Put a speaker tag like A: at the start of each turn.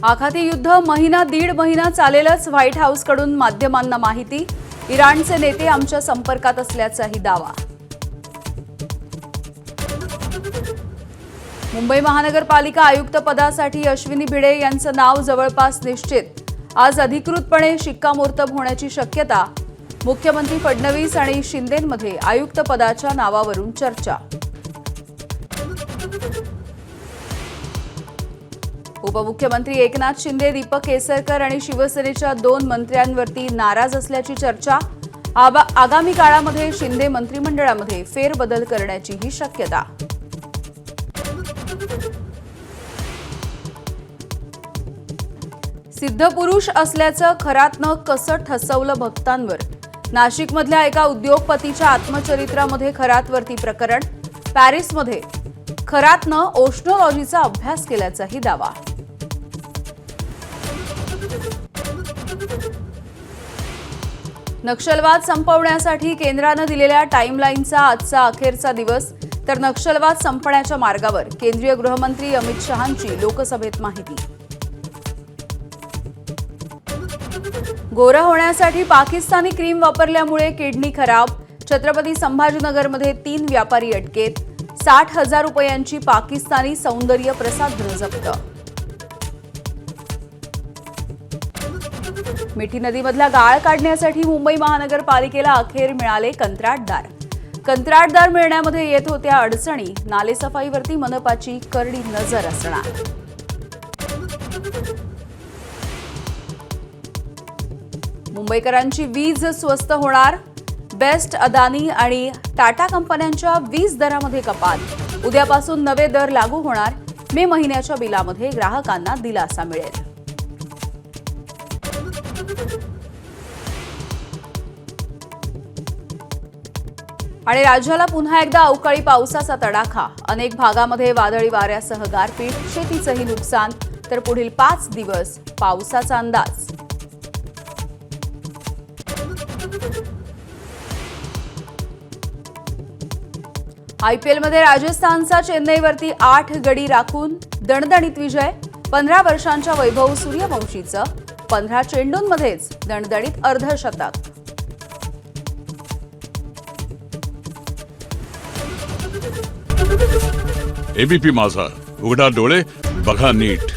A: आखाती युद्ध दीड महिना चालेलच, व्हाईट हाऊसकडून माध्यमांना माहिती. इराणचे नेते आमच्या संपर्कात असल्याचाही दावा. मुंबई महानगरपालिका आयुक्त पदासाठी अश्विनी भिडे यांचं नाव जवळपास निश्चित. आज अधिकृतपणे शिक्कामोर्तब होण्याची शक्यता. मुख्यमंत्री फडणवीस आणि शिंदेंमध्ये आयुक्त पदाच्या नावावरून चर्चा. उपमुख्यमंत्री एकनाथ शिंदे, दीपक केसरकर आणि शिवसेनेच्या 2 मंत्र्यांवरती नाराज असल्याची चर्चा. आगामी काळामध्ये शिंदे मंत्रिमंडळामध्ये फेरबदल करण्याचीही शक्यता. सिद्धपुरुष असल्याचं खरातनं कसं ठसवलं भक्तांवर. नाशिकमधल्या एका उद्योगपतीच्या आत्मचरित्रामध्ये खरातवरती प्रकरण. पॅरिसमध्ये खरातनं ओशनॉलॉजीचा अभ्यास केल्याचाही दावा. नक्षलवाद संपवण्यासाठी केंद्रानं दिलेल्या टाइमलाईनचा आजचा अखेरचा दिवस. तर नक्षलवाद संपण्याच्या मार्गावर केंद्रीय गृहमंत्री अमित शहांची लोकसभेत माहिती. गोरा होण्यासाठी पाकिस्तानी क्रीम वापरल्यामुळे किडनी खराब. छत्रपती संभाजीनगरमध्ये 3 व्यापारी अटकेत. 60,000 रुपयांची पाकिस्तानी सौंदर्य प्रसाधनं जप्त. मिठी नदीमधला गाळ काढण्यासाठी मुंबई महानगरपालिकेला अखेर मिळाले कंत्राटदार. कंत्राटदार मिळण्यामध्ये येत होत्या अडचणी. नालेसफाईवरती मनपाची करडी नजर असणार. मुंबईकरांची वीज स्वस्त होणार. बेस्ट, अदानी आणि टाटा कंपन्यांच्या वीज दरामध्ये कपात. उद्यापासून नवे दर लागू होणार. मे महिन्याच्या बिलामध्ये ग्राहकांना दिलासा मिळेल. आणि राज्याला पुन्हा एकदा अवकाळी पावसाचा तडाखा. अनेक भागामध्ये वादळी वाऱ्यासह गारपीट. शेतीचंही नुकसान. तर पुढील 5 दिवस पावसाचा अंदाज. आयपीएलमध्ये राजस्थानचा चेन्नईवरती 8 गडी राखून दणदणीत विजय. 15 वर्षांच्या वैभव सूर्यवंशीचं 15 चेंडूंमध्येच दणदणीत अर्धशतक.
B: एबीपी माझा, उघडा डोळे बघा नीट.